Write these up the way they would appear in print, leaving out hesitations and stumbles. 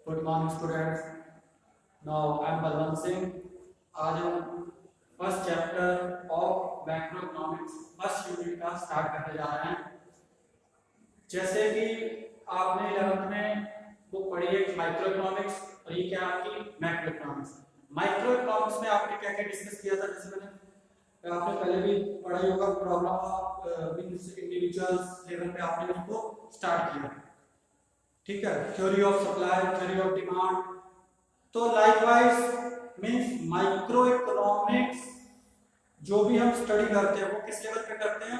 Good morning students. Now I am Balwant Singh. आज हम first chapter of macro economics first unit का start करने जा रहे हैं। जैसे कि आपने 11th में बुक पढ़ी है माइक्रो इकोनॉमिक्स और ये क्या आपकी मैक्रो इकोनॉमिक्स। माइक्रो इकोनॉमिक्स में आपने क्या क्या डिस्कस किया था, जैसे मैंने आपने पहले भी पढ़ा ही होगा, प्रॉब्लम ऑफ इंडिविजुअल्स लेवल पे आपने उसको स्टार्ट किया, ठीक है। Theory of supply, theory of demand. तो लाइकवाइज मींस माइक्रो इकोनॉमिक्स जो भी हम स्टडी करते हैं वो किस लेवल पे करते हैं?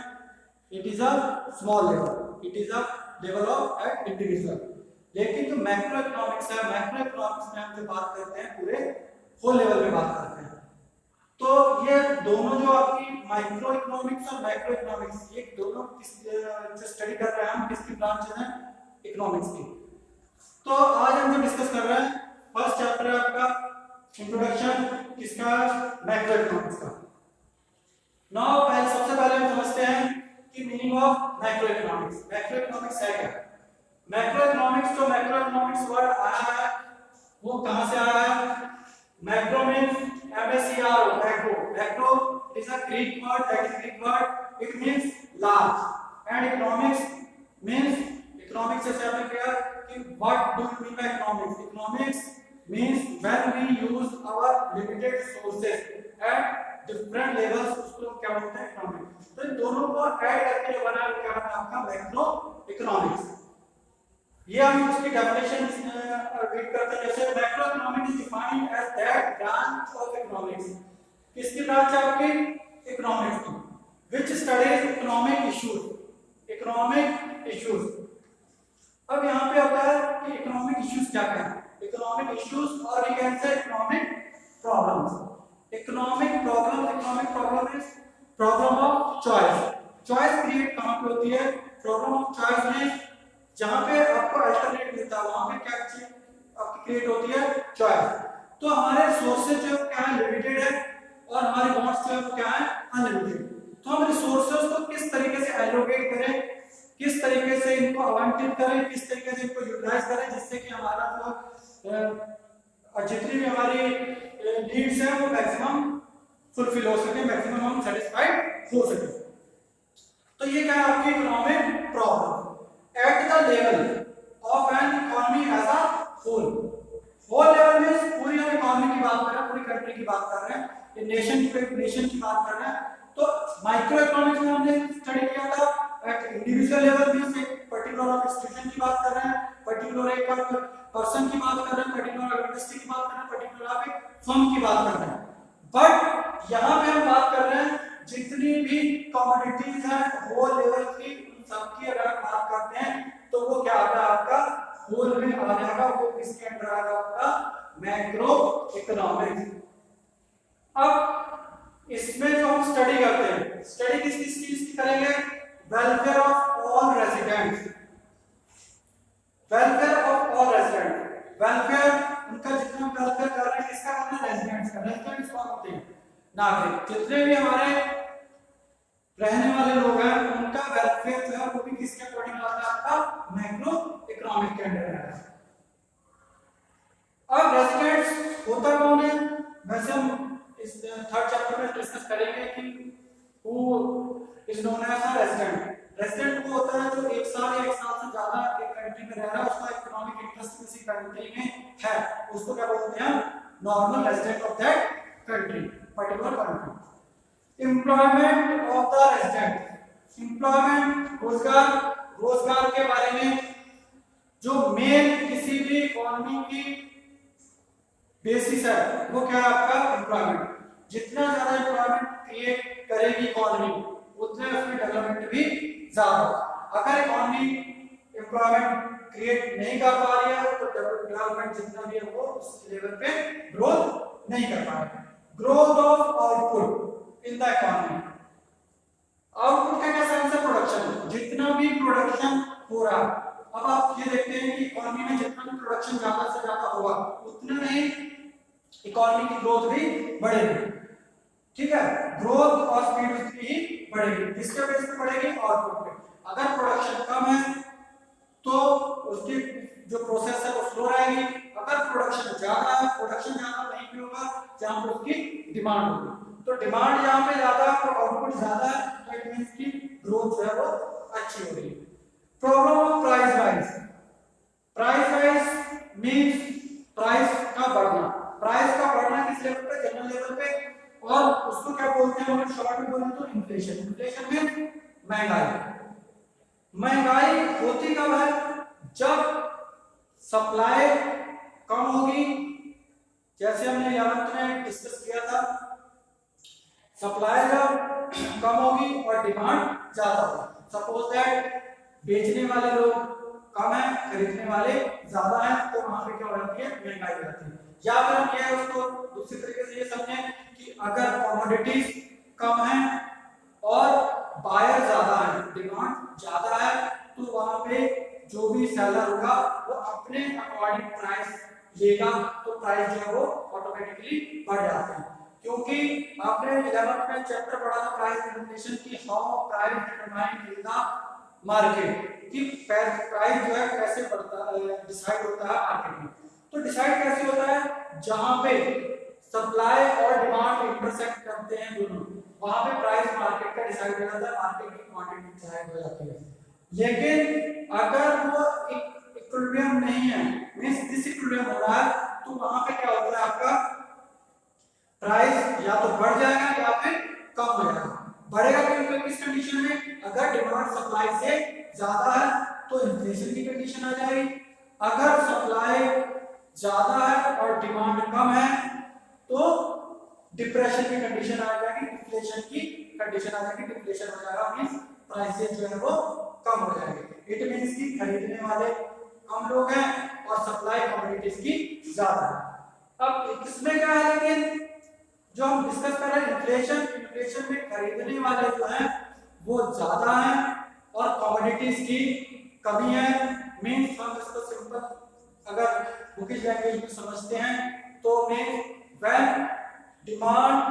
It is a small level, it is a level of eight individual. लेकिन जो मैक्रो इकोनॉमिक्स है, मैक्रो इकोनॉमिक्स में हम जो बात करते हैं पूरे होल लेवल पे बात करते हैं। तो ये दोनों जो आपकी माइक्रो इकोनॉमिक्स और मैक्रो इकोनॉमिक्स, ये दोनों किस जो स्टडी कर रहे हैं हम, किसकी ब्रांचेस हैं? इकोनॉमिक्स की। तो आज हम जो डिस्कस कर रहे हैं फर्स्ट चैप्टर है आपका इंट्रोडक्शन, किसका? मैक्रो इकोनॉमिक्स का। नाउ सबसे पहले हम समझते हैं कि meaning of macro economics. Macro economics है क्या? मैक्रो इकोनॉमिक्स, जो मैक्रो इकोनॉमिक्स वर्ड आया है वो कहां से आया है? Macro means MACRO, macro. Macro is a Greek word, that is Greek word, it means large. And economics means, economics से आपने किया कि what do you mean by economics? Economics means when we use our limited sources at different levels, उसको क्या बोलते हैं? Economics. तो इन दोनों को ऐड करके जो बना क्या बना आपका मैक्रो इकोनॉमिक्स। ये हम उसकी डेफिनेशन रीड करते हैं। जैसे macro economics is defined as that branch of economics. किसकी ब्रांच है आपकी? इकोनॉमिक्स की, which studies economic issues. Economic issues. अब यहाँ पे होता है कि इकोनॉमिक इश्यूज क्या क्या है? इकोनॉमिक इश्यूज और we can say economic problems. Economic problem is problem of choice. Choice create कहाँ पे होती है? प्रॉब्लम ऑफ चॉइस में जहां पे आपको अल्टरनेट मिलता है वहां पे क्या चीज आपकी क्रिएट होती है? चॉइस। तो हमारे सोर्सेज जो क्या है? लिमिटेड है और हमारे वांट्स जो है वो क्या है? अनलिमिटेड। तो हम रिसोर्सेज को किस तरीके से एलोकेट करें, किस तरीके से इनको आवंटित करें, किस तरीके से इनको यूटिलाइज करें जिससे कि हमारा जो जितनी भी हमारी नीड्स है वो मैक्सिमम फुलफिल हो सके, मैक्सिमम हम सेटिस्फाइड हो सके। तो ये क्या है आपकी economic problem at the level of an economy as a whole. Whole level में पूरी हम इकोनॉमी की बात कर रहे हैं, पूरी कंट्री की बात कर रहे हैं, ये नेशन की बात कर रहे हैं। तो माइक्रो इकोनॉमिक्स में हमने स्टडी किया था एट इंडिविजुअल लेवल में, से पर्टिकुलर ऑफ इंस्टीट्यूशन की बात कर रहे हैं, पर्टिकुलर एक पर्सन की बात कर रहे हैं, पर्टिकुलर ऑफ इंडस्ट्री की बात कर रहे हैं, पर्टिकुलर ऑफ एक फर्म की बात कर रहे हैं। बट यहाँ पे हम बात कर रहे हैं जितनी भी कमोडिटीज हैं होल लेवल की, सबकी अगर आप बात करते हैं तो वो क्या आता है? आपका होल में आ जाएगा। वो किसके अंदर आएगा? आपका मैक्रो इकोनॉमिक्स। अब इसमें जो हम स्टडी करते हैं, स्टडी किस चीज की करेंगे? Welfare of all residents. Welfare of all resident, welfare उनका जितना वेलफेयर कर रहे हैं किसका करना है? रेजिडेंट्स का। रेजिडेंट्स कौन होते हैं? नागरिक। जितने भी हमारे रहने वाले लोग हैं उनका वेलफेयर जो है वो भी किसके अकॉर्डिंग आता है? आपका मैक्रो इकोनॉमिक के अंडर आता है। अब रेजिडेंट्स होता कौन है? वैसे हम इस थर्ड चैप्टर में डिस्कस करेंगे कि who is known as a resident. Resident वो होता है जो एक साल या एक साल से ज्यादा एक कंट्री में रह रहा है, उसका इकोनॉमिक इंटरेस्ट किसी कंट्री में है, उसको क्या बोलते हैं? Normal resident of that country, particular country. Employment of the resident. Employment, रोजगार। रोजगार के बारे में जो मेन किसी भी इकोनॉमी की बेसिस है वो क्या है? आपका एम्प्लॉयमेंट। जितना ज्यादा एम्प्लॉयमेंट क्रिएट करेगी इकोनॉमी उतने उसमें डेवलपमेंट भी ज्यादा। अगर इकोनॉमी एम्प्लॉयमेंट क्रिएट नहीं कर पा रही है तो डेवलपमेंट जितना भी है वो उस लेवल पे ग्रोथ नहीं कर पा रही है। Growth of output in the economy. Output का क्या सेंस है? प्रोडक्शन। जितना भी प्रोडक्शन हो रहा है, अब आप ये देखते हैं कि इकोनॉमी में जितना भी प्रोडक्शन ज्यादा से ज्यादा होगा उतना ही इकोनॉमी की ग्रोथ भी बढ़ेगी, ठीक है। ग्रोथ और स्पीड उसकी ही बढ़ेगी। किसके बेस पे बढ़ेगी? आउटपुट पे। अगर प्रोडक्शन कम है तो उसकी जो प्रोसेस है वो स्लो रहेगी, अगर प्रोडक्शन ज्यादा है, प्रोडक्शन ज्यादा वहीं पे होगा जहां पर उसकी डिमांड होगी। तो डिमांड जहां पे ज्यादा है तो आउटपुट ज्यादा है, तो इट मींस की ग्रोथ जो है वो अच्छी हो रही है। Problem of price rise. Price rise means price का बढ़ना। प्राइस का बढ़ना किस लेवल पे? जनरल लेवल पे। और उसको क्या बोलते हैं अगर शॉर्ट में बोले तो इन्फ्लेशन। इन्फ्लेशन में महंगाई। महंगाई होती कब है? जब सप्लाई कम होगी, जैसे हमने 11th में डिस्कस किया था, सप्लाई जब कम होगी और डिमांड ज्यादा होगी। सपोज दैट बेचने वाले लोग कम है, खरीदने वाले ज्यादा है, तो वहां पे क्या हो जाती है? महंगाई हो जाती है। या फिर हम ये उसको दूसरी तरीके से ये समझें कि अगर कमोडिटीज कम है और बायर ज्यादा है, डिमांड ज्यादा है, तो वहां पे जो भी सेलर होगा वो अपने अकॉर्डिंग प्राइस लेगा, तो प्राइस जो है वो ऑटोमेटिकली बढ़ जाते हैं। क्योंकि आपने 11th में चैप्टर पढ़ा था प्राइस डिटरमिनेशन की, how price determine in the market, कि प्राइस जो है कैसे बढ़ता है, डिसाइड होता है मार्केट में। तो डिसाइड कैसे होता है? जहां पे सप्लाई और डिमांड इंटरसेक्ट करते हैं दोनों, वहां पे प्राइस मार्केट का डिसाइड हो जाता है, मार्केट की क्वांटिटी डिसाइड हो जाती है। लेकिन अगर वो इक्विलिब्रियम नहीं है, मींस डिसइक्विलिब्रियम हो रहा है, तो वहां पे क्या होता है? आपका प्राइस या तो बढ़ जाएगा या फिर कम हो जाएगा। बढ़ेगा क्योंकि किस कंडीशन में? अगर डिमांड सप्लाई से ज्यादा है तो इन्फ्लेशन की कंडीशन आ जाएगी। अगर सप्लाई ज्यादा है और डिमांड कम है तो डिप्रेशन की कंडीशन आ जाएगी, डिफ्लेशन की कंडीशन आ जाएगी। डिफ्लेशन हो जाएगा मींस प्राइसेस जो है वो कम हो जाएंगे। इट मींस कि खरीदने वाले कम लोग हैं और सप्लाई कमोडिटीज की ज्यादा है। अब किसमें क्या है? लेकिन जो हम डिस्कस कर रहे हैं इन्फ्लेशन, इन्फ्लेशन में खरीदने वाले जो हैं वो ज्यादा हैं और कमोडिटीज की कमी है। मींस हम इसको सिंपल अगर बुकिश लैंग्वेज में समझते हैं तो means when demand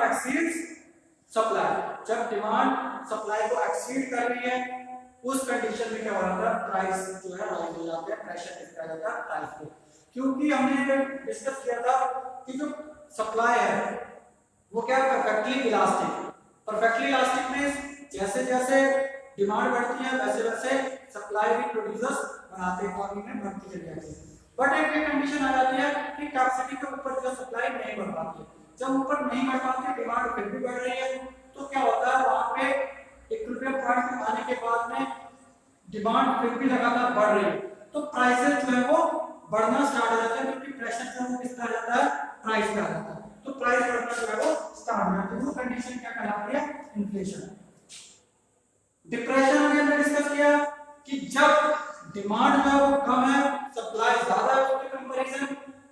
exceeds supply, जब डिमांड सप्लाई को एक्सीड कर रही है उस कंडीशन में क्या हो जाता है? प्राइस जो है राइज हो जाते हैं, प्रेशर किसका जाता है? प्राइस पे। क्योंकि हमने डिस्कस किया था कि जो सप्लाई है वो क्या परफेक्टली इलास्टिक। परफेक्टली इलास्टिक में जैसे जैसे डिमांड बढ़ती है वैसे वैसे सप्लाई भी प्रोड्यूसर्स बढ़ाते हैं, इकोनॉमी में बढ़ती चली जाती है। बट एक कंडीशन आ जाती है कि कैपेसिटी के ऊपर जो सप्लाई नहीं बढ़ पाती है। जब ऊपर नहीं बढ़ पाती, डिमांड फिर भी बढ़ रही है, तो क्या होता है? वहां पे इक्विलिब्रियम पॉइंट आने के बाद में डिमांड फिर भी लगातार बढ़ रही है, तो प्राइसेस जो है वो बढ़ना स्टार्ट हो जाता है, क्योंकि प्रेशर जो है किसका आ जाता है? प्राइस का आ जाता है। तो प्राइस बढ़ना जो है वो स्टार्ट हो जाती है। वो कंडीशन क्या कहलाती है? इन्फ्लेशन। डिप्रेशन अभी हमने डिस्कस किया कि जब डिमांड जो है वो कम है, सप्लाई ज्यादा है उसके कंपैरिजन,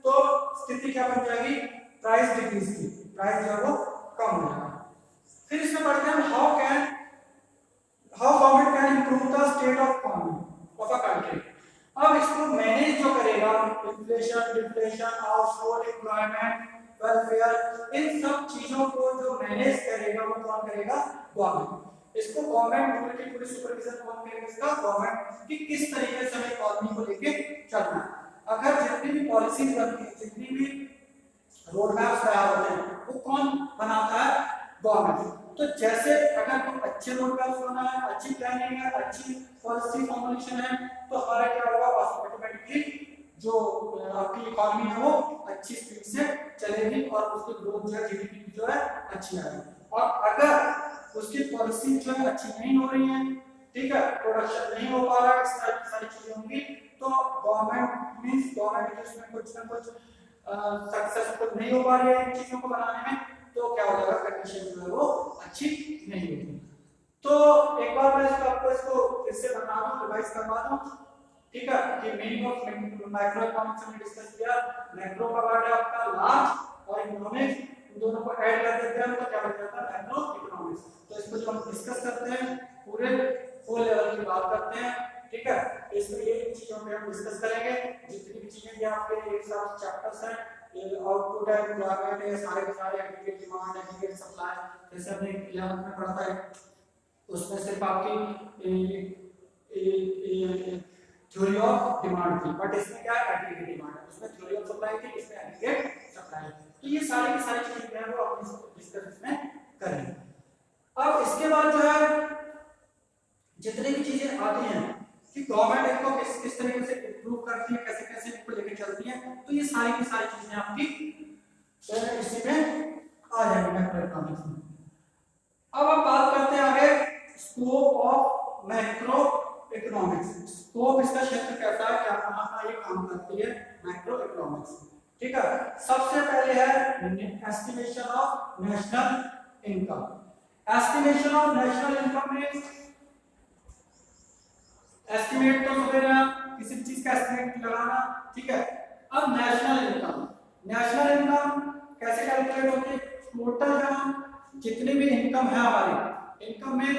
तो स्थिति क्या बन जाएगी? प्राइस डिक्रीज की, प्राइस जो है वो कम हो जाएगा। फिर इसमें बढ़ते हैं how government can improve the state of economy of a country. अब इसको मैनेज जो करेगा, inflation, deflation, household employment, welfare, इन सब चीजों को जो मैनेज करेगा वो कौन करेगा? गवर्नमेंट। इसको गवर्नमेंट बोल के पूरी सुपरविजन कौन करेगा? इसका गवर्नमेंट, कि किस तरीके से हमें इकोनॉमी को लेके चलना है। अगर जितनी भी पॉलिसीज बनती है, जितनी भी रोड मैप्स तैयार होते हैं, वो कौन बनाता है? गवर्नमेंट। तो जैसे अगर कोई अच्छे रोड मैप्स बना है, अच्छी प्लानिंग है, अच्छी पॉलिसी फॉर्मुलेशन है, तो हमारा क्या होगा? ऑटोमेटिकली जो आपकी इकोनॉमी है वो अच्छी स्पीड से चलेगी और उसकी ग्रोथ जो है, जीडीपी जो है अच्छी आएगी। और अगर उसकी पॉलिसी जो है अच्छी नहीं हो रही है, ठीक है, प्रोडक्शन नहीं हो पा रहा है, इस तरह की सारी चीजें होंगी, तो गवर्नमेंट मींस गवर्नमेंट इसमें कुछ ना कुछ सक्सेसफुल नहीं हो पा रही है इन चीजों को बनाने में, तो क्या हो जाएगा? कंडीशन जो है वो अच्छी नहीं होगी। तो एक बार मैं आपको फिर से बता दूं, रिवाइज करवा दूं, ठीक है, कि मीनिंग ऑफ मैक्रो इकोनॉमिक्स हमने डिस्कस किया। मैक्रो का वर्ड है आपका लार्ज और इकोनॉमिक्स, इन दोनों को ऐड कर देते हैं तो क्या बन जाता है? Macro economics. तो इसको जब हम डिस्कस करते हैं पूरे फुल लेवल की बात करते हैं, ठीक है, इसमें ये चीजों पे हम डिस्कस करेंगे। जितनी भी चीजें ये आपके एक साथ चैप्टर्स हैं, ये आउटपुट है, रिक्वायरमेंट है, सारे के सारे एग्रीगेट डिमांड, एग्रीगेट सप्लाई, जैसे हमने 11th में पढ़ा था, उसमें सिर्फ आपकी थ्योरी ऑफ डिमांड थी, बट इसमें क्या है एग्रीगेट डिमांड है, उसमें थ्योरी ऑफ सप्लाई थी, इसमें एग्रीगेट सप्लाई। तो ये सारी की सारी चीजें हैं वो हम डिस्कस इसमें करेंगे। अब इसके बाद जो है जितनी भी चीजें आती हैं कि गवर्नमेंट इनको किस तरीके से इम्प्रूव करती है, कैसे कैसे इनको लेके चलती है, तो ये सारी की सारी चीजें आपकी इसी में आ जाएंगी मैक्रो इकोनॉमिक्स में। अब हम बात करते हैं आगे scope of macro economics. Scope इसका क्षेत्र कैसा है, क्या कहां का ये काम करती है मैक्रो इकोनॉमिक्स, ठीक है। सबसे पहले है estimation of national income. Estimation of national income means estimate तो समझना, किसी भी चीज का एस्टिमेट लगाना, ठीक है। अब नेशनल इनकम, नेशनल इनकम कैसे कैलकुलेट होती है, टोटल जो जितनी भी इनकम है हमारी, इनकम में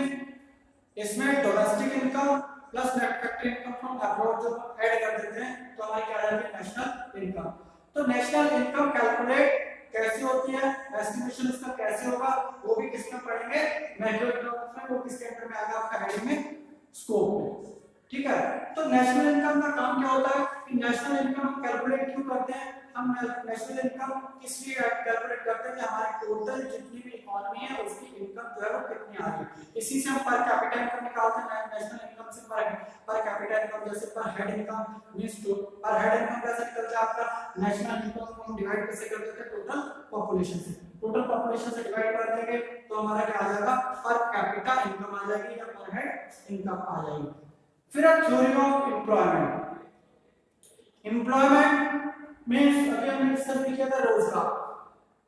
इसमें domestic income plus net factor income from abroad जो ऐड कर देते हैं तो हमारी क्या आ जाती है नेशनल इनकम। तो नेशनल इनकम कैलकुलेट कैसे होती है, एस्टिमेशन इसका कैसे होगा, वो भी किसमें पढ़ेंगे मैक्रो इकोनॉमिक्स में, वो किसके अंदर में आएगा आपका हेडिंग में स्कोप में, ठीक है। तो नेशनल इनकम का काम क्या होता है कि नेशनल इनकम हम कैलकुलेट क्यों करते हैं, हम नेशनल इनकम किस लिए कैलकुलेट करते हैं कि हमारी टोटल जितनी भी इकोनॉमी है उसकी इनकम जो है वो कितनी आ रही है, इसी से हम पर कैपिटा इनकम निकालते हैं। नेशनल इनकम से पर कैपिटा इनकम जैसे पर हेड इनकम मींस टू पर हेड इनकम कैसे निकलता है आपका, नेशनल इनकम को हम डिवाइड कैसे कर देते हैं टोटल पॉपुलेशन से, टोटल पॉपुलेशन से डिवाइड कर देंगे तो हमारा क्या आ जाएगा पर कैपिटा इनकम आ जाएगी या पर हेड इनकम आ जाएगी। फिर theory of employment, employment means अभी हमने डिस्कस किया था रोजगार,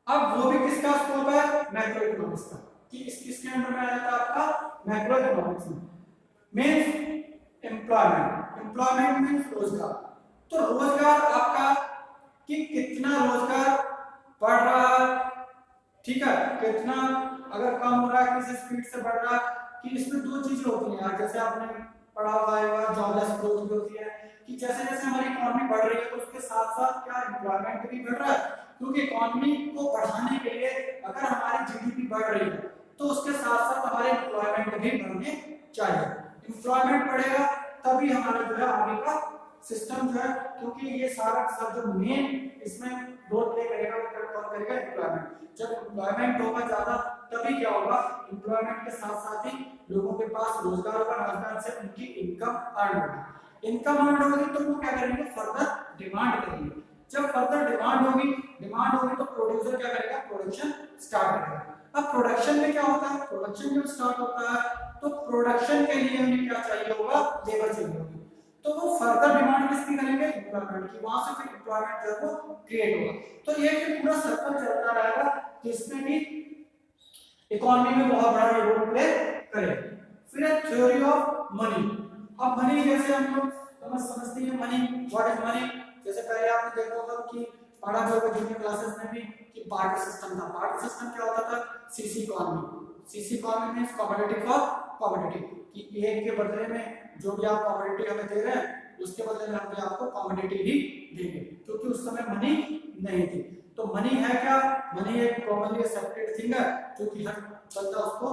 अब वो भी किसका स्कोप है मैक्रो इकोनॉमिक्स का, कि किसके अंदर में आ जाता है आपका मैक्रो इकोनॉमिक्स में। मींस एम्प्लॉयमेंट, एम्प्लॉयमेंट मींस रोजगार, तो रोजगार आपका कि कितना रोजगार बढ़ रहा है, ठीक है, कितना अगर कम हो रहा है किस स्पीड से बढ़ रहा है, कि इसमें दो चीजें होती हैं जैसे आपने पढ़ा हुआ है जॉबलेस ग्रोथ भी होती है कि जैसे जैसे हमारी इकोनॉमी बढ़ रही है तो उसके साथ साथ क्या एम्प्लॉयमेंट भी बढ़ रहा है, क्योंकि इकोनॉमी को बढ़ाने के लिए अगर हमारी जीडीपी बढ़ रही है तो उसके साथ साथ हमारे एम्प्लॉयमेंट भी बढ़ने चाहिए, एम्प्लॉयमेंट बढ़ेगा तभी हमारा जो है आगे का सिस्टम जो है, क्योंकि ये सारा सब जो मेन इसमें रोल प्ले करेगा वो कौन करेगा एम्प्लॉयमेंट। जब एम्प्लॉयमेंट होगा ज्यादा तभी क्या होगा, एम्प्लॉयमेंट के साथ साथ ही लोगों के पास रोजगार होगा, रोजगार से उनकी इनकम अर्न होगी, इनकम अर्न होगी तो वो क्या करेंगे फर्दर डिमांड करेंगे, जब फर्दर डिमांड होगी तो प्रोड्यूसर क्या करेगा प्रोडक्शन स्टार्ट करेगा। अब प्रोडक्शन में क्या होता है, प्रोडक्शन जब स्टार्ट होता है तो प्रोडक्शन के लिए हमें क्या चाहिए होगा लेबर चाहिए होगी, तो वो फर्दर डिमांड किसकी करेंगे एम्प्लॉयमेंट की, वहां से फिर एम्प्लॉयमेंट जो है वो क्रिएट होगा, तो ये फिर पूरा सर्कल चलता रहेगा जिसमें भी इकोनॉमी में बहुत बड़ा रोल प्ले करेगा। फिर है थ्योरी ऑफ मनी। अब मनी जैसे हम लोग समझते हैं मनी, व्हाट इज मनी, जैसे पहले आपने देखा होगा कि पढ़ा होगा जूनियर क्लासेस में भी कि बार्टर सिस्टम था, बार्टर सिस्टम क्या होता था CC economy, CC economy means commodity for commodity, कि एक के बदले में जो भी आप कमोडिटी हमें दे रहे हैं उसके बदले में हम भी आपको कमोडिटी ही देंगे, क्योंकि उस समय मनी नहीं थी। तो मनी है क्या, मनी एक कॉमनली एक्सेप्टेड थिंग है जो कि हर बंदा उसको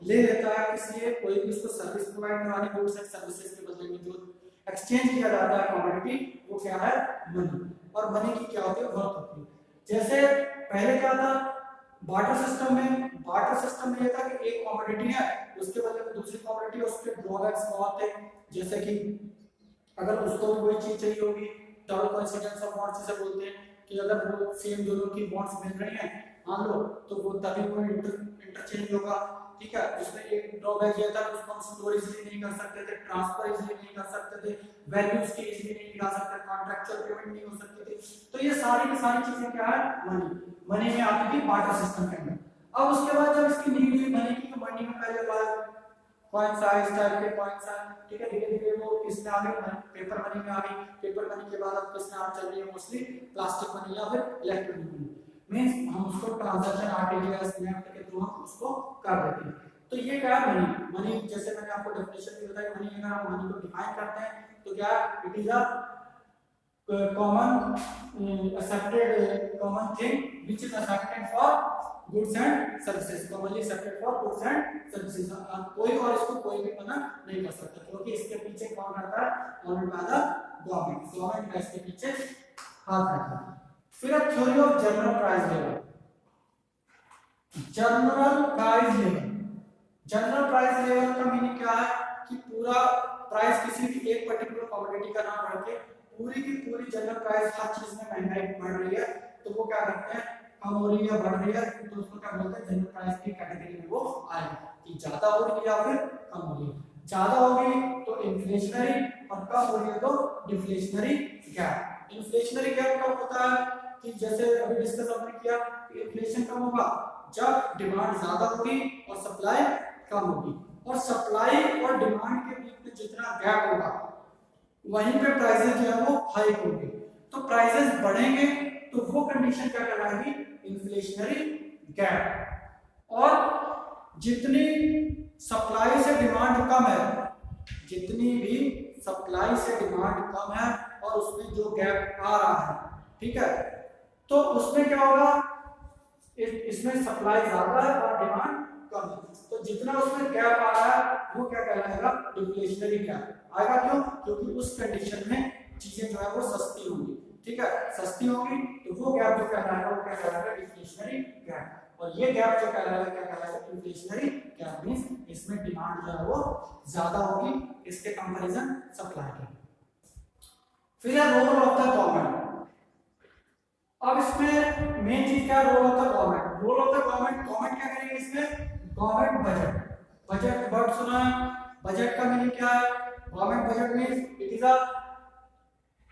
ले लेता है, इसलिए कोई भी उसको सर्विस प्रोवाइड कराने गुड्स एंड सर्विसेज के बदले में जो एक्सचेंज किया जाता है कमोडिटी वो क्या है मनी, और मनी की क्या होती है वर्थ होती है। जैसे पहले क्या था बार्टर सिस्टम में ये था कि एक कमोडिटी है उसके बदले में दूसरी कमोडिटी, उसके ड्रॉबैक्स बहुत थे, जैसे कि अगर उसको भी कोई चीज चाहिए होगी डबल कोइंसिडेंस ऑफ बॉन्ड्स जिसे बोलते हैं कि अगर वो सेम दोनों की बॉन्ड्स मिल रही हैं मान लो तो वो तभी वो इंटरचेंज होगा, ठीक है। उसमें एक ड्रॉबैक ये था कि उसको हम स्टोर इजीली नहीं कर सकते थे, ट्रांसफर इजीली नहीं कर सकते थे, वैल्यूज की इजीली नहीं निकाल सकते, कॉन्ट्रैक्चुअल पेमेंट नहीं हो सकती थी, तो ये सारी की सारी चीजें क्या है मनी में आती थी बार्टर सिस्टम के अंदर। अब उसके बाद जब इसकी नीड हुई मनी की तो मनी में पहले बार कॉइंस आए, इस टाइप के कॉइंस आए, ठीक है, धीरे धीरे वो किसमें आ गई पेपर मनी में आ गई, पेपर मनी के बाद अब किसमें आ चल रही है मोस्टली प्लास्टिक मनी या फिर इलेक्ट्रॉनिक मनी, मींस हम उसको ट्रांजैक्शन आरटीजीएस नेफ्ट के थ्रू हम उसको कर देते हैं। तो ये क्या है मनी जैसे मैंने आपको डेफिनेशन भी बताई, मनी अगर हम मनी को डिफाइन करते हैं तो क्या it is a common accepted common thing which is accepted for goods and services, commonly accepted for goods and services। कोई और इसको कोई भी मना नहीं कर सकता क्योंकि इसके पीछे कौन रहता है, गवर्नमेंट वाला गवर्नमेंट का इसके पीछे हाथ रहता है। फिर theory of general price level. General price level, general price level का मीनिंग क्या है कि पूरा प्राइस किसी भी एक पर्टिकुलर कमोडिटी का नाम रख के पूरी की पूरी जनरल प्राइस हर चीज में महंगाई बढ़ रही है तो वो क्या करते हैं, कम हो रही है बढ़ रही है तो उसको क्या बोलते हैं, जनरल प्राइस की कैटेगरी में वो आएगा कि ज्यादा हो रही है या फिर कम हो रही है। ज्यादा होगी तो इन्फ्लेशनरी और कम हो रही है तो डिफ्लेशनरी गैप। इन्फ्लेशनरी गैप कब होता है कि जैसे अभी डिस्कस हमने किया कि इन्फ्लेशन कब होगा जब डिमांड ज्यादा होगी और सप्लाई कम होगी, और सप्लाई और डिमांड के बीच में जितना गैप होगा वहीं पे प्राइसेस जो है वो हाई होंगे। तो प्राइसेस बढ़ेंगे तो वो कंडीशन क्या कहलाएगी, इन्फ्लेशनरी गैप। और जितनी सप्लाई से डिमांड कम है, जितनी भी सप्लाई से डिमांड कम है और उसमें जो गैप आ रहा है, ठीक है, तो उसमें क्या होगा, इसमें सप्लाई ज्यादा है और डिमांड कम है तो जितना उसमें गैप आ रहा है वो क्या कहलाएगा, डिफ्लेशनरी गैप आएगा। क्यों, क्योंकि उस कंडीशन में चीजें जो है वो सस्ती होंगी, ठीक है, सस्ती होगी तो वो गैप जो कहलाएगा वो क्या कहलाएगा, डिफ्लेशनरी गैप। और ये गैप जो कहलाएगा क्या कहलाएगा, इन्फ्लेशनरी गैप। मींस इसमें डिमांड जो है वो ज्यादा होगी इसके कंपैरिजन सप्लाई के। फिर है रोल ऑफ द गवर्नमेंट। अब इसमें मेन चीज क्या है, role of the government. Role of the government, government क्या करेगी इसमें, गवर्नमेंट बजट। बजट वर्ड सुना है, बजट का मीनिंग क्या है, government budget means it is a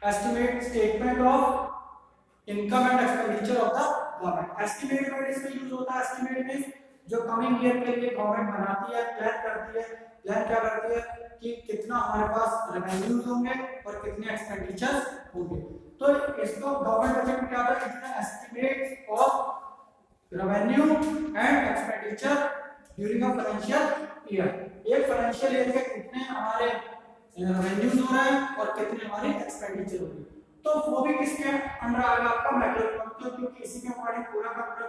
estimate statement of income and expenditure of the government. Estimate word इसमें use होता है, एस्टिमेट मींस जो कमिंग ईयर के लिए गवर्नमेंट बनाती है, प्लान करती है। प्लान क्या करती है कि कितना हमारे पास रेवेन्यूज होंगे और कितने एक्सपेंडिचर्स होंगे। तो इसको गवर्नमेंट बजट में क्या होता है, इतना estimate of revenue and expenditure during a financial year. एक फाइनेंशियल ईयर के कितने हमारे रेवेन्यूज हो रहे हैं और कितने हमारे एक्सपेंडिचर हो रहे हैं। तो वो भी किसके अंडर आएगा, आपका मैक्रो इकोनॉमिक, क्योंकि इसी के अकॉर्डिंग पूरा का पूरा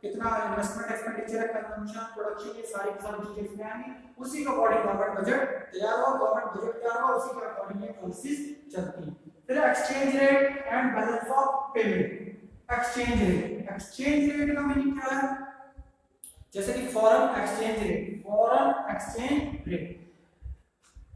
कितना इन्वेस्टमेंट एक्सपेंडिचर है, कंजम्पशन, प्रोडक्शन, ये सारी की सारी चीजें इसमें आएंगी। उसी के अकॉर्डिंग गवर्नमेंट बजट तैयार हो, गवर्नमेंट बजट तैयार हो, उसी के अकॉर्डिंग ये पॉलिसीज चलती हैं। फिर exchange rate and balance of payment. Exchange rate, exchange rate का मीनिंग क्या है, जैसे कि foreign exchange rate, foreign exchange rate.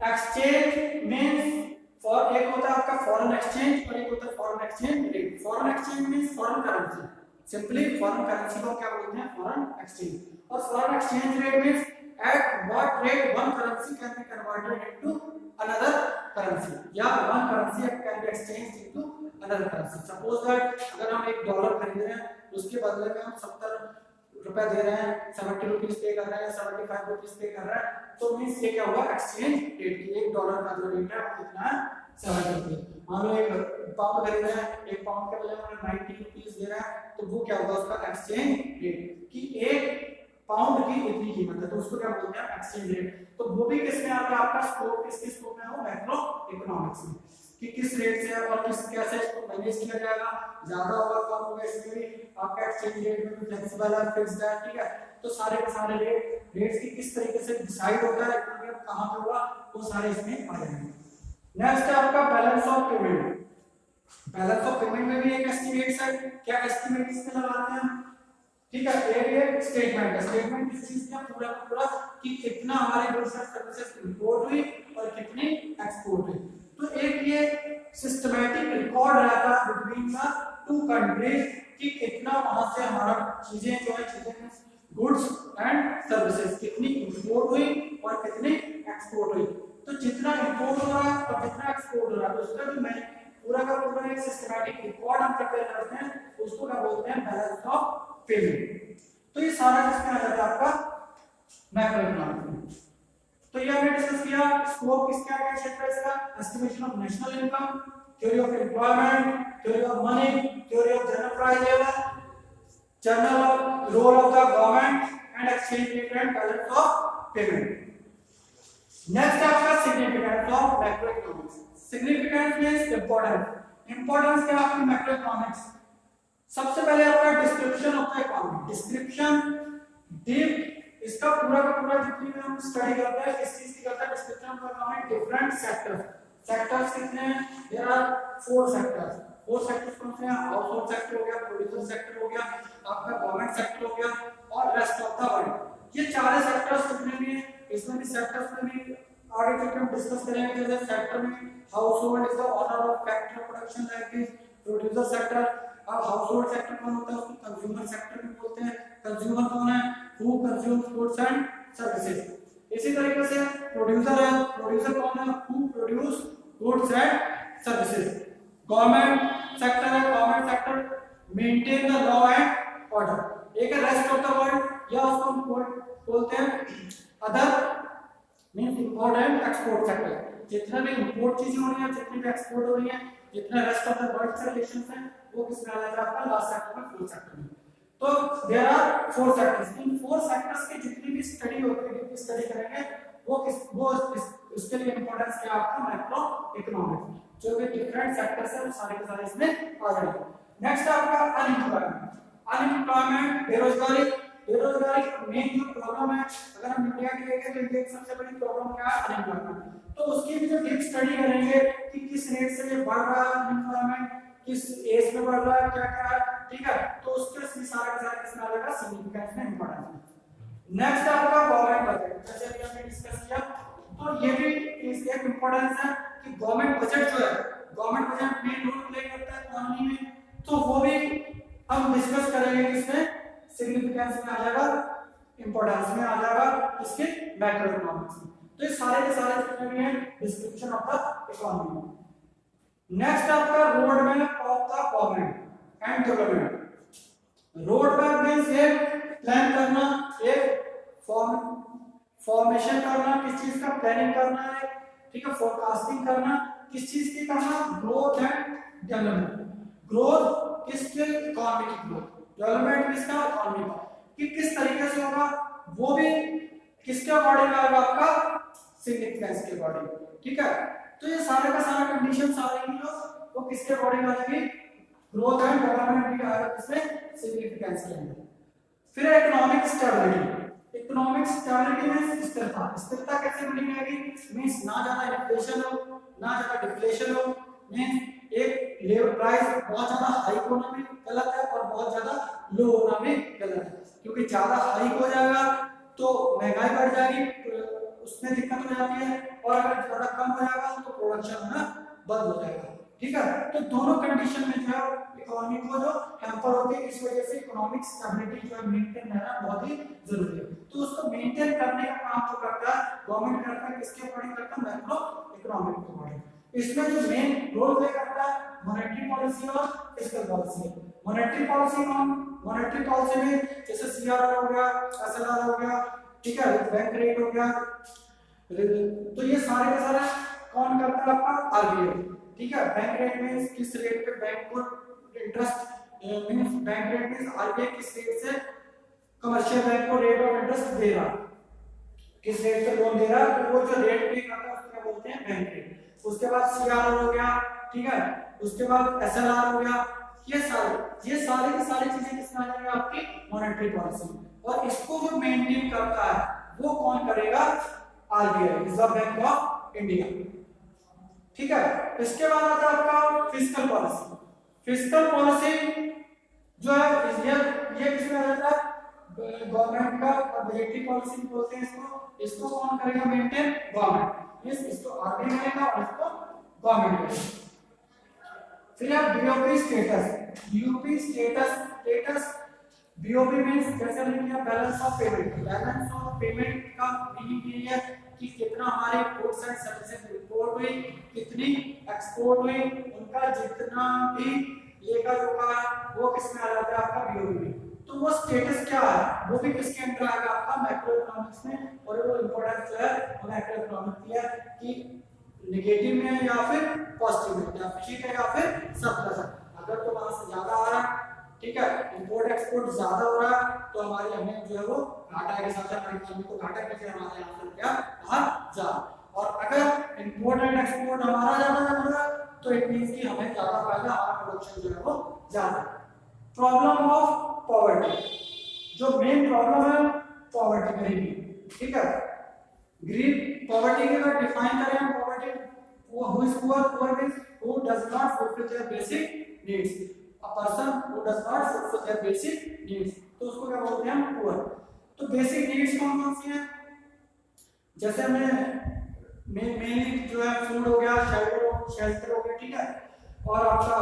Exchange means for, एक होता है आपका फॉरेन एक्सचेंज और एक होता है foreign exchange rate. Foreign exchange means foreign currency, simply foreign currency को क्या बोलते हैं, फॉरेन एक्सचेंज। और foreign exchange rate means at what rate one currency can be converted into another currency, या one currency can be exchanged into another currency. Suppose that अगर हम $1 खरीद रहे हैं उसके बदले में हम 70 रुपए दे रहे हैं, 70 रुपीस पे कर रहे हैं, 75 रुपीस पे कर रहे हैं, तो मींस ये क्या होगा, एक्सचेंज रेट की $1 का जो रेट है वो कितना है, 70 रुपये। मान लो एक पाउंड खरीद रहे हैं, एक पाउंड के बदले में 90 रुपीस दे रहा है, तो वो क्या होगा उसका एक्सचेंज रेट, कि एक पाउंड की इतनी कीमत है, तो उसको क्या बोलते हैं, एक्सचेंज रेट। तो वो भी किसमें आता है, आपका स्कोप किसके स्कोप में हो, मैक्रो इकोनॉमिक्स में, कि किस रेट से और किस कैसे इसको मैनेज किया जाएगा, ज्यादा होगा कम होगा, इसमें भी आपका एक्सचेंज रेट में भी फ्लेक्सिबल है, फिक्स्ड है, ठीक है। तो सारे के सारे रेट्स की किस तरीके से डिसाइड होता है, कहां पे होगा, वो सारे इसमें आ जाएंगे। नेक्स्ट है आपका balance of payment. Balance of payment में भी एक एस्टिमेट है, क्या एस्टिमेट इसमें लगाते हैं, ठीक है। ये स्टेटमेंट है, स्टेटमेंट किस चीज का, पूरा पूरा कि कितना हमारे गुड्स एंड सर्विसेज इंपोर्ट हुई और कितनी एक्सपोर्ट हुई। तो एक ये सिस्टमैटिक रिकॉर्ड रहता है बिटवीन द टू कंट्रीज कि कितना वहां से हमारा चीजें जो है, चीजें गुड्स एंड सर्विसेज कितनी इंपोर्ट हुई और कितनी एक्सपोर्ट हुई। तो जितना इंपोर्ट हो रहा है और जितना एक्सपोर्ट हो रहा है उसका जो मैं पूरा का पूरा एक सिस्टमैटिक रिकॉर्ड हम प्रिपेयर करते हैं, उसको क्या बोलते हैं, बैलेंस ऑफ पेमेंट। तो ये सारा किसमें आ जाता है, आपका मैक्रो इकोनॉमिक्स। तो ये हमने डिस्कस किया स्कोप किसका क्या क्षेत्र है इसका, estimation of national income, theory of employment, theory of money, theory of general price level, general role of the government and exchange rate and balance of payment. Next आपका significance of macro economics. Significance means important, importance क्या है आपकी macro economics? सबसे पहले आपका description of the economy, description deep, इसका पूरा का पूरा जितनी भी हम स्टडी करते हैं किस चीज की करते हैं, description of the economy, different sectors, sectors कितने हैं, देयर आर 4 सेक्टर्स, 4 सेक्टर्स कौन से हैं, हाउसहोल्ड सेक्टर हो गया, प्रोड्यूसर सेक्टर हो गया, आपका गवर्नमेंट सेक्टर हो गया और रेस्ट ऑफ द वर्ल्ड। ये चार सेक्टर्स कितने भी हैं, इसमें भी सेक्टर्स में भी आगे चल के हम डिस्कस करेंगे। जैसे सेक्टर में household is the owner of factory of production that is producer sector. अब हाउसहोल्ड सेक्टर कौन होता है, उसको कंज्यूमर सेक्टर भी बोलते हैं। कंज्यूमर कौन है, who consumes goods and services. इसी तरीके से प्रोड्यूसर है, प्रोड्यूसर कौन है, who produce goods and services. Government sector है, government sector maintain the law and order. एक है रेस्ट ऑफ द वर्ल्ड या उसको बोलते हैं other, means import and export sector. जितना भी इंपोर्ट चीजें हो रही है, जितनी भी एक्सपोर्ट हो रही है, जितना रेस्ट ऑफ द वर्ल्ड से रिलेशंस है, वो किसमें आ जाता है आपका लास्ट सेक्टर में, फोर्थ सेक्टर में। तो देयर आर 4 सेक्टर्स। इन 4 सेक्टर्स की जितनी भी स्टडी होती है, जितनी स्टडी करेंगे वो इसके लिए इंपॉर्टेंस क्या आपका मैक्रो इकोनॉमिक्स, जो भी डिफरेंट सेक्टर्स है वो सारे के सारे इसमें आ जाएंगे। नेक्स्ट आपका अनएम्प्लॉयमेंट। अनएम्प्लॉयमेंट बेरोजगारी, बेरोजगारी मेन जो प्रॉब्लम है, अगर हम इंडिया की देखें तो इंडिया की सबसे बड़ी प्रॉब्लम क्या है, अनएम्प्लॉयमेंट। तो उसकी भी जो डीप स्टडी करेंगे कि किस रेट से ये बढ़ रहा है अनएम्प्लॉयमेंट, किस एज में बढ़ रहा है, क्या क्या है, ठीक है। तो उसके सारा किसमें आ जाएगा, सिग्निफिकेंस में, इंपॉर्टेंस। नेक्स्ट आपका गवर्नमेंट बजट, जैसे अभी हमने डिस्कस किया, तो ये भी एक इंपॉर्टेंस है कि गवर्नमेंट बजट जो है, government budget main role play करता है इकोनॉमी में। तो वो भी हम डिस्कस करेंगे, इसमें सिग्निफिकेंस में आ जाएगा, इंपॉर्टेंस में आ जाएगा, इसके मैक्रो इकोनॉमिक्स में। तो ये सारे के सारे जितने भी हैं description of the economy. Next आपका road map of the government and development. Road map means एक प्लान करना, एक फॉर्मेशन करना, किस चीज का प्लानिंग करना है, ठीक है, फोरकास्टिंग करना, किस चीज की करना, ग्रोथ एंड डेवलपमेंट। ग्रोथ किसके, इकोनॉमी की ग्रोथ, डेवलपमेंट किसका, इकोनॉमी का, कि किस तरीके से होगा, वो भी किसके अकॉर्डिंग आएगा, आपका सिग्निफिकेंस के अकॉर्डिंग, ठीक है। तो ये सारे का सारा कंडीशन सारे जो वो किसके अकॉर्डिंग आ जाएगी, ग्रोथ एंड डेवलपमेंट की आएगा, किसमें, सिग्निफिकेंस के अंदर। फिर इकोनॉमिक स्टेबिलिटी। इकोनॉमिक स्टेबिलिटी में स्थिरता, स्थिरता कैसे बनी रहेगी, मींस ना ज्यादा इन्फ्लेशन हो, ना ज्यादा डिफ्लेशन हो, मींस एक लेवल प्राइस बहुत ज्यादा हाई होना भी गलत है और बहुत ज्यादा लो होना भी गलत है, क्योंकि ज्यादा हाई हो जाएगा तो महंगाई बढ़ जाएगी, उसमें दिक्कत हो जाती है, और अगर ज्यादा कम हो जाएगा तो प्रोडक्शन होना बंद हो जाएगा, ठीक है। तो दोनों कंडीशन में जो है इकोनॉमी को जो हैम्पर होती है, इस वजह से इकोनॉमिक स्टेबिलिटी जो है मेंटेन रहना बहुत ही जरूरी है। तो उसको मेंटेन करने का काम जो करता है गवर्नमेंट करता है, किसके अकॉर्डिंग करता है, मैक्रो इकोनॉमिक के अकॉर्डिंग। इसमें जो मेन रोल प्ले करता है मॉनेटरी पॉलिसी और फिस्कल पॉलिसी। मॉनेटरी पॉलिसी कौन, मॉनेटरी पॉलिसी में जैसे सीआरआर हो गया, एसएलआर हो गया, ठीक है, बैंक रेट हो गया, तो ये सारे के सारे कौन करता है, आपका आरबीआई, ठीक है। बैंक रेट में किस रेट पे बैंक को interest means bank rate means RBI किस रेट से कमर्शियल बैंक को रेट ऑफ इंटरेस्ट दे रहा, किस रेट पे लोन दे रहा है, तो वो जो रेट पे करता है उसको क्या बोलते हैं, बैंक रेट। उसके बाद सीआरआर हो गया, ठीक है, उसके बाद एसएलआर हो गया, ये सारे की सारी चीजें किसमें आ जाएंगी, आपकी मॉनेटरी पॉलिसी। और इसको जो मेंटेन करता है वो कौन करेगा, RBI, reserve bank of India, ठीक है। इसके बाद आता है आपका फिस्कल पॉलिसी। फिस्कल पॉलिसी जो है ये किसमें आ जाता है, गवर्नमेंट का बजटरी पॉलिसी बोलते हैं इसको कौन करेगा मेंटेन, गवर्नमेंट, इसको आरबीआई करेगा और इसको गवर्नमेंट करेगा। फिर आप BOP status, BOP status BOP means जैसे हमने किया balance of payment. Balance of payment का मीनिंग ये है कि कितना हमारे गुड्स एंड सर्विसेज इंपोर्ट हुई, कितनी एक्सपोर्ट हुई, उनका जितना भी लेखा जोखा है वो किसमें आ जाता है, आपका बीओपी में। तो वो स्टेटस क्या है, वो भी किसके अंदर आएगा, आपका मैक्रो इकोनॉमिक्स में। और वो इंपॉर्टेंस जो है वो मैक्रो इकोनॉमिक्स की है कि नेगेटिव में है या फिर पॉजिटिव में, डेफिसिट है या फिर सरप्लस है। अगर तो वहां से ज्यादा आ रहा है, ठीक है, इंपोर्ट एक्सपोर्ट ज्यादा हो रहा है, तो हमारी हमें जो है वो घाटा के साथ हमारी इकोनॉमी को घाटा कैसे हमारे यहाँ से क्या बाहर जा। और अगर इंपोर्ट एंड एक्सपोर्ट हमारा ज्यादा हो रहा है तो इट मींस कि हमें ज्यादा फायदा, हमारा प्रोडक्शन जो है वो ज्यादा। प्रॉब्लम ऑफ पॉवर्टी, जो मेन प्रॉब्लम है पॉवर्टी, गरीबी, ठीक है। गरीब पॉवर्टी के अगर डिफाइन करें हम, poverty who is poor, poor means who does not fulfil there basic needs, a person who does not fulfil there basic needs, तो उसको क्या बोलते हैं हम, पुअर। तो बेसिक नीड्स कौन कौन सी हैं, जैसे हमें मेनली जो है फूड हो गया, शेल्टर हो गया, ठीक है, और आपका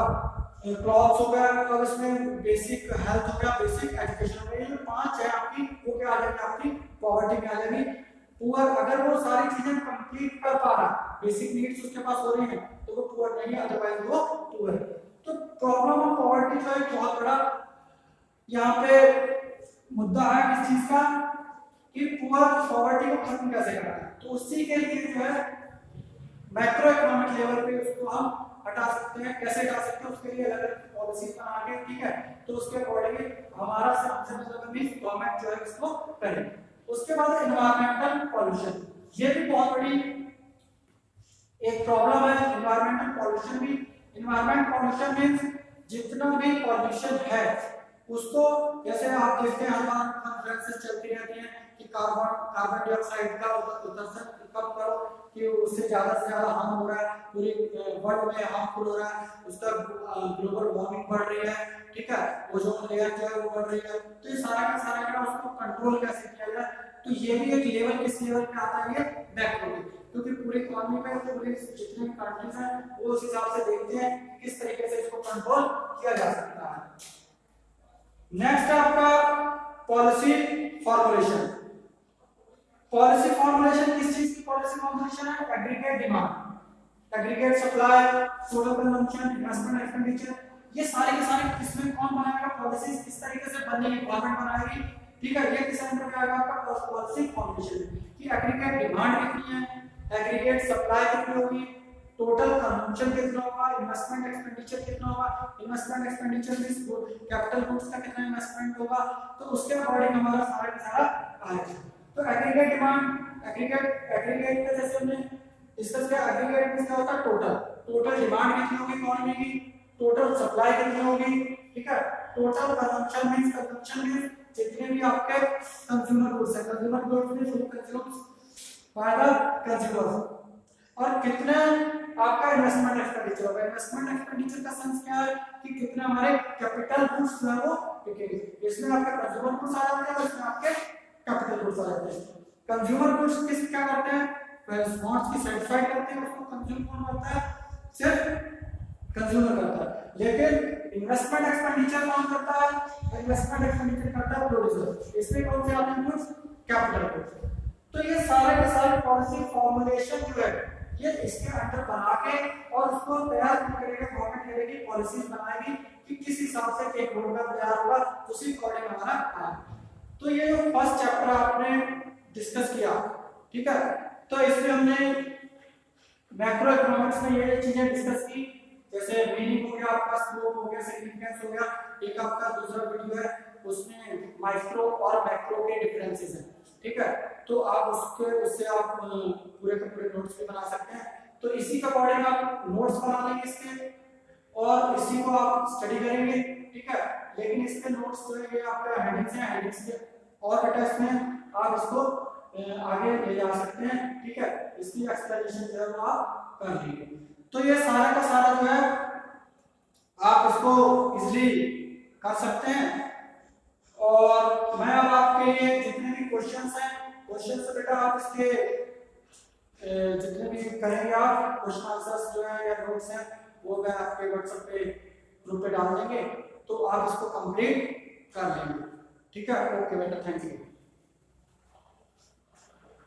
क्लॉथ्स हो गया, और इसमें बेसिक हेल्थ हो गया, बेसिक एजुकेशन हो गया, ये 5 है आपकी, वो क्या आ जाएगी आपकी पॉवर्टी में आ जाएगी। पुअर, अगर वो सारी चीजें कंप्लीट कर पा रहा, बेसिक नीड्स उसके पास हो रही हैं, तो वो पुअर नहीं है, अदरवाइज वो पुअर। तो प्रॉब्लम ऑफ पॉवर्टी जो है बहुत बड़ा यहाँ पे मुद्दा है किस चीज का, कि पुअर पॉवर्टी को खत्म कैसे करना है। तो उसी के लिए जो है मैक्रो इकोनॉमिक लेवल पे उसको हम हटा सकते हैं। कैसे हटा सकते हैं, उसके लिए अलग अलग पॉलिसी बना के, ठीक है, तो उसके अकॉर्डिंग हमारा से हमसे मतलब भी गवर्नमेंट जो है इसको करे। उसके बाद एनवायरमेंटल पॉल्यूशन, ये भी बहुत बड़ी एक प्रॉब्लम है, एनवायरमेंटल पॉल्यूशन भी। एनवायरमेंट पॉल्यूशन मींस जितना भी पॉल्यूशन है उसको, जैसे आप देखते हैं हमारे कॉन्फ्रेंसेस चलती रहती हैं कि कार्बन डाइऑक्साइड का उत्सर्जन कम करो, कि उससे ज्यादा हार्म हो रहा है, पूरे वर्ल्ड में हार्मफुल हो रहा है, उसका ग्लोबल वार्मिंग बढ़ रही है, ठीक है, ओजोन लेयर जो है वो बढ़ रही है। तो ये सारा का सारा क्या, उसको कंट्रोल कैसे किया जाए, तो ये भी एक लेवल, किस लेवल पे आता है, ये मैक्रो में, क्योंकि पूरी इकोनॉमी पे पूरे जितने भी कंट्रीज हैं वो उस हिसाब से देखते हैं किस तरीके से इसको कंट्रोल किया जा सकता है। नेक्स्ट है आपका पॉलिसी फॉर्मुलेशन। पॉलिसी फॉर्मुलेशन किस चीज की पॉलिसी फॉर्मुलेशन है, aggregate demand, aggregate supply, total consumption, investment expenditure, ये सारे के सारे किसमें कौन बनाएगा, पॉलिसीज किस तरीके से बनेगी, गवर्नमेंट बनाएगी, ठीक है। ये किस अंदर में आएगा आपका पॉलिसी फॉर्मुलेशन, कि एग्रीगेट डिमांड कितनी है, एग्रीगेट सप्लाई कितनी होगी, टोटल कंजम्पशन कितना होगा, इन्वेस्टमेंट एक्सपेंडिचर कितना होगा, investment expenditure means capital goods का कितना इन्वेस्टमेंट होगा, तो उसके अकॉर्डिंग हमारा सारा का सारा आएगा। तो एग्रीगेट डिमांड, एग्रीगेट का जैसे हमने डिस्कस किया, एग्रीगेट मींस क्या होता है, टोटल डिमांड कितनी होगी इकोनॉमी की, टोटल सप्लाई कितनी होगी, ठीक है, टोटल कंजम्पशन मींस जितने भी आपके कंज्यूमर गुड्स है, consumer goods means who consumes by the consumers, और कितने आपका इन्वेस्टमेंट एक्सपेंडिचर होगा। इन्वेस्टमेंट एक्सपेंडिचर का सेंस क्या है, कि कितने हमारे कैपिटल गुड्स जो है वो बिकेंगे, इसमें आपके कंज्यूमर गुड्स आ जाते हैं और इसमें आपके कैपिटल गुड्स आ जाते हैं। कंज्यूमर गुड्स किस क्या करते हैं, वांट्स की सेटिस्फाई करते हैं, उसको कंज्यूम कौन करता है, सिर्फ कंज्यूमर करता है। लेकिन इन्वेस्टमेंट एक्सपेंडिचर कौन करता है, इन्वेस्टमेंट एक्सपेंडिचर करता है प्रोड्यूसर, इसमें कौन से आते हैं गुड्स, कैपिटल गुड्स। तो ये सारे के सारे पॉलिसी फॉर्मुलेशन जो है ये इसके अंडर बना के और उसको तैयार करेगा गवर्नमेंट, करेगी पॉलिसीज बनाएगी कि किस हिसाब से एक रोड मैप तैयार होगा, उसी अकॉर्डिंग हमारा काम। तो ये जो फर्स्ट चैप्टर आपने डिस्कस किया, ठीक है, तो इसमें हमने मैक्रो इकोनॉमिक्स में ये चीजें डिस्कस की, जैसे मीनिंग हो गया आपका, स्कोप हो गया, सिग्निफिकेंस हो गया, एक आपका दूसरा वीडियो है उसमें माइक्रो और मैक्रो के डिफरेंसेस हैं, ठीक है, तो आप उससे आप पूरे के पूरे नोट्स भी बना सकते हैं। तो इसी के अकॉर्डिंग आप नोट्स बना लेंगे इसके और इसी को आप स्टडी करेंगे, ठीक है। लेकिन इसके नोट्स जो है ये आपका हेडिंग्स हैं, हेडिंग्स के और बेटा इसमें आप इसको आगे ले जा सकते हैं, ठीक है, इसकी एक्सप्लेनेशन जो है वो आप कर लीजिए। तो ये सारा का सारा जो है आप इसको इजीली कर सकते हैं। और मैं अब आपके लिए जितने भी क्वेश्चंस हैं, क्वेश्चन से बेटा आप इसके जितने भी करेंगे आप क्वेश्चन आंसर्स जो है या नोट्स हैं वो मैं आपके व्हाट्सएप पे ग्रुप पे डाल देंगे, तो आप इसको कंप्लीट कर लेंगे, ठीक है। ओके बेटा, थैंक यू।